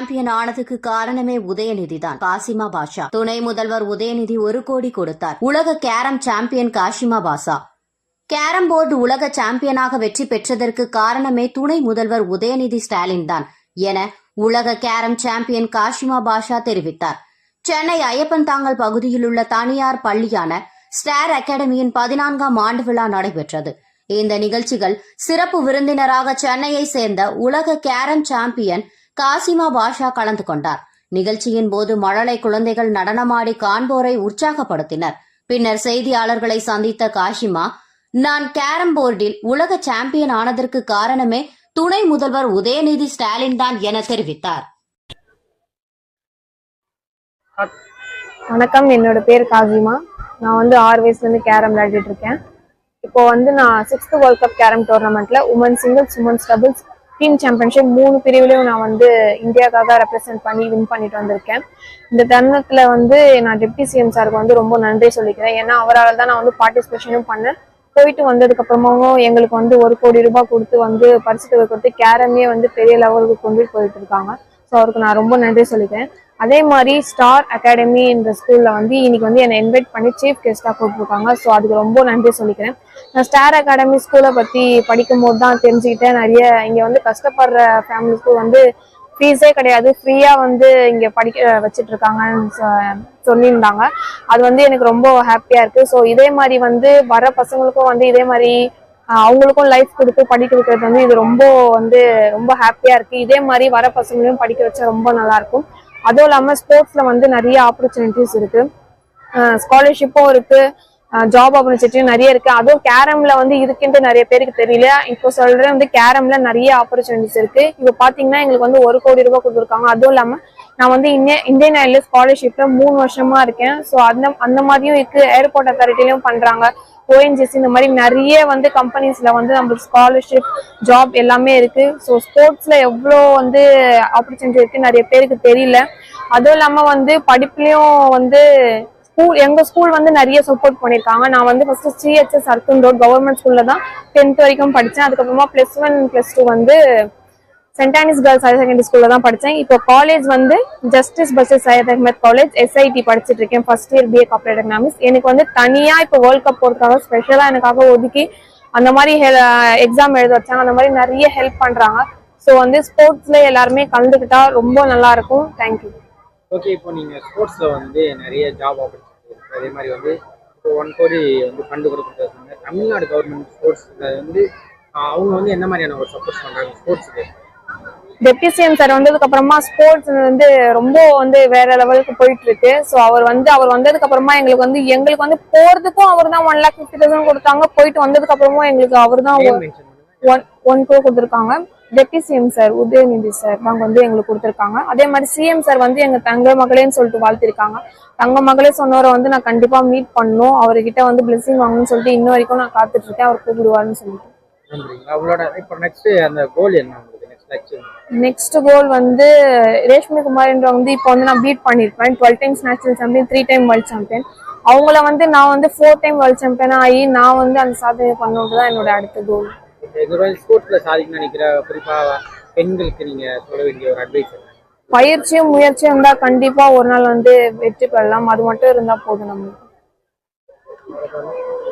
Champion ஆனதுக்கு காரணமே உதயநிதி தான். காசிமா பாஷா. துணை முதல்வர் உதயநிதி 1 கோடி கொடுத்தார். உலக கேரம் சாம்பியன் காசிமா பாஷா. கேரம் போர்டு உலக சாம்பியனாக வெற்றி பெற்றதற்கு காரணமே துணை முதல்வர் உதயநிதி ஸ்டாலின் தான் என உலக கேரம் சாம்பியன் காசிமா பாஷா தெரிவித்தார். சென்னை ஐயப்பன் தாங்கல் பகுதியில் உள்ள தனியார் பள்ளியான ஸ்டார் அகாடமியின் 14ஆம் ஆண்டு விழா நடைபெற்றது. இந்த நிகழ்ச்சிகள் சிறப்பு விருந்தினராக சென்னையை சேர்ந்த உலக கேரம் சாம்பியன் காசிமா பாஷா கலந்து கொண்டார். நிகழ்ச்சியின் போது மழலை குழந்தைகள் நடனமாடி காண்போரை உற்சாகப்படுத்தினர். பின்னர் செய்தியாளர்களை சந்தித்த காசிமா, நான் கேரம் போர்டில் உலக சாம்பியன் ஆனதற்கு காரணமே துணை முதல்வர் உதயநிதி ஸ்டாலின் தான் என தெரிவித்தார். வணக்கம், என்னோட பேர் காசிமா. நான் 6 வயசுல இருந்து கேரம் விளையாடிட்டு இருக்கேன். இப்போ நான் 6th வேர்ல்ட் கப் கேரம் டோர்னமெண்ட்ல women singles, women's doubles, team championship 3 பிரிவுலையும் நான் இந்தியாவுக்காக ரெப்ரசென்ட் பண்ணி வின் பண்ணிட்டு வந்திருக்கேன். இந்த தருணத்துல நான் டெப்டி சிஎம் சாருக்கு ரொம்ப நன்றி சொல்லிக்கிறேன். ஏன்னா அவரால் தான் நான் பார்ட்டிசிபேஷனும் பண்ணேன். போயிட்டு வந்ததுக்கு அப்புறமாவும் எங்களுக்கு 1 கோடி ரூபாய் கொடுத்து பரிசு தொகை கொடுத்து கேரமே பெரிய லெவலுக்கு கொண்டு போயிட்டு இருக்காங்க. ஸோ அவருக்கு நான் ரொம்ப நன்றி சொல்லிக்கிறேன். அதே மாதிரி ஸ்டார் அகாடமி என்ற ஸ்கூல்ல இன்னைக்கு என்னை இன்வைட் பண்ணி சீஃப் கெஸ்டா கூப்பிட்டுருக்காங்க. ஸோ அதுக்கு ரொம்ப நன்றி சொல்லிக்கிறேன். நான் ஸ்டார் அகாடமி ஸ்கூலை பத்தி படிக்கும் போது தான் தெரிஞ்சுக்கிட்டேன். நிறைய இங்க கஷ்டப்படுற ஃபேமிலிஸ்க்கு ஃபீஸே கிடையாது, ஃப்ரீயா இங்க படிக்க வச்சுட்டு இருக்காங்கன்னு சொல்லியிருந்தாங்க. அது எனக்கு ரொம்ப ஹாப்பியா இருக்கு. ஸோ இதே மாதிரி வர பசங்களுக்கும் இதே மாதிரி அவங்களுக்கும் லைஃப் கொடுத்து படிக்க வைக்கிறது இது ரொம்ப ஹாப்பியா இருக்கு. இதே மாதிரி வர பசங்களையும் படிக்க வச்சா ரொம்ப நல்லா இருக்கும். அதுவும் இல்லாம ஸ்போர்ட்ஸ்ல நிறைய ஆப்பர்ச்சுனிட்டிஸ் இருக்கு, ஸ்காலர்ஷிப்பும் இருக்கு, ஜாப் ஆப்பர்ச்சுனிட்டியும் நிறைய இருக்கு. அதுவும் கேரம்ல இருக்குன்ட்டு நிறைய பேருக்கு தெரியல. இப்போ சொல்றேன், கேரம்ல நிறைய ஆப்பர்ச்சுனிட்டிஸ் இருக்கு. இப்போ பாத்தீங்கன்னா எங்களுக்கு 1 கோடி ரூபாய் கொடுத்துருக்காங்க. அதுவும் இல்லாம நான் இந்தியன் ஆயில்ல ஸ்காலர்ஷிப்ல 3 வருஷமா இருக்கேன். ஸோ அந்த மாதிரியும் இருக்கு. ஏர்போர்ட் அத்தாரிட்டிலையும் பண்றாங்க. ONGC இந்த மாதிரி நிறைய கம்பெனிஸ்ல நம்மளுக்கு ஸ்காலர்ஷிப், ஜாப் எல்லாமே இருக்கு. ஸோ ஸ்போர்ட்ஸ்ல எவ்வளோ ஆப்பர்ச்சுனிட்டி இருக்கு நிறைய பேருக்கு தெரியல. அதுவும் இல்லாம படிப்புலயும் எங்க ஸ்கூல் நிறைய சப்போர்ட் பண்ணிருக்காங்க. நான் ஃபர்ஸ்ட் CHS அர்த்தன் ரோட் கவர்மெண்ட் ஸ்கூல்ல தான் 10th வரைக்கும் படிச்சேன். அதுக்கப்புறமா +1 +2 Saint Anne's girls higher secondary ஸ்கூல்ல தான் படிச்சேன். இப்போ காலேஜ் ஜஸ்டிஸ் பஸ்ஸஸ் சையத் அஹ்மத் காலேஜ் SIT படிச்சுட்டு இருக்கேன். First year BA corporate economics. எனக்கு தனியா இப்போ வேர்ல்ட் கப் போறதுக்காக ஸ்பெஷலா எனக்காக ஒதுக்கி அந்த மாதிரி எக்ஸாம் எழுத வச்சாங்க. அந்த மாதிரி நிறைய ஹெல்ப் பண்றாங்க. ஸோ ஸ்போர்ட்ஸ்ல எல்லாருமே கலந்துக்கிட்டா ரொம்ப நல்லா இருக்கும். தேங்க்யூ. ஓகே, இப்போ நீங்க ஸ்போர்ட்ஸ்ல நிறைய ஜாப் ஆப்பர்ச்சுனிட்டி இருக்கு. அதே மாதிரி இப்போ 1 கோடி ஃபண்டு கொடுத்துருக்காங்க. தமிழ்நாடு கவர்மெண்ட் ஸ்போர்ட்ஸ்ல அவங்க என்ன மாதிரியான ஒரு சப்போர்ட் பண்றாங்க ஸ்போர்ட்ஸ்க்கு? டெப்டி சிஎம் சார் வந்ததுக்கு அப்புறமா ஸ்போர்ட்ஸ் ரொம்ப வேற லெவலுக்கு போயிட்டு இருக்கு. ஸோ அவர் வந்ததுக்கு அப்புறமா எங்களுக்கு போறதுக்கும் அவர் தான் 1,50,000 கொடுத்தாங்க. போயிட்டு வந்ததுக்கு அப்புறமும் எங்களுக்கு அவர் தான் 1 crore கொடுத்துருக்காங்க. Deputy CM sir Udhayanidhi sir நாங்க எங்களுக்கு கொடுத்துருக்காங்க. அதே மாதிரி சிஎம் சார் எங்க தங்க மகளேன்னு சொல்லிட்டு வாழ்த்திருக்காங்க. தங்க மகளே சொன்னவரை நான் கண்டிப்பா மீட் பண்ணணும், அவர்கிட்ட பிளெஸிங் வாங்கணும்னு சொல்லிட்டு இன்ன வரைக்கும் நான் காத்துட்டு இருக்கேன். அவர் கூப்பிடுவாருன்னு சொல்லிட்டு. நெக்ஸ்ட் கோல் ரேஷ்மி குமார்ன்றவங்க இப்போ நான் பீட் பண்ணிருப்பேன். 12 times national champion, 3 time world champion. அவங்கள நான் 4 time வேர்ல்ட் சாம்பியன் ஆகி நான் அந்த சாதனை பண்ணணும்னு தான் என்னோட அடுத்த கோல். ஸ்போர்ட்ஸ்ல சாதிக்க நினைக்கிற குறிப்பா பெண்களுக்கு நீங்க சொல்ல வேண்டிய ஒரு அட்வைஸ்? பயிற்சியும் முயற்சியும் இருந்தா கண்டிப்பா ஒரு நாள் வெற்றி பெறலாம். அது மட்டும் இருந்தா போதும் நம்மளுக்கு.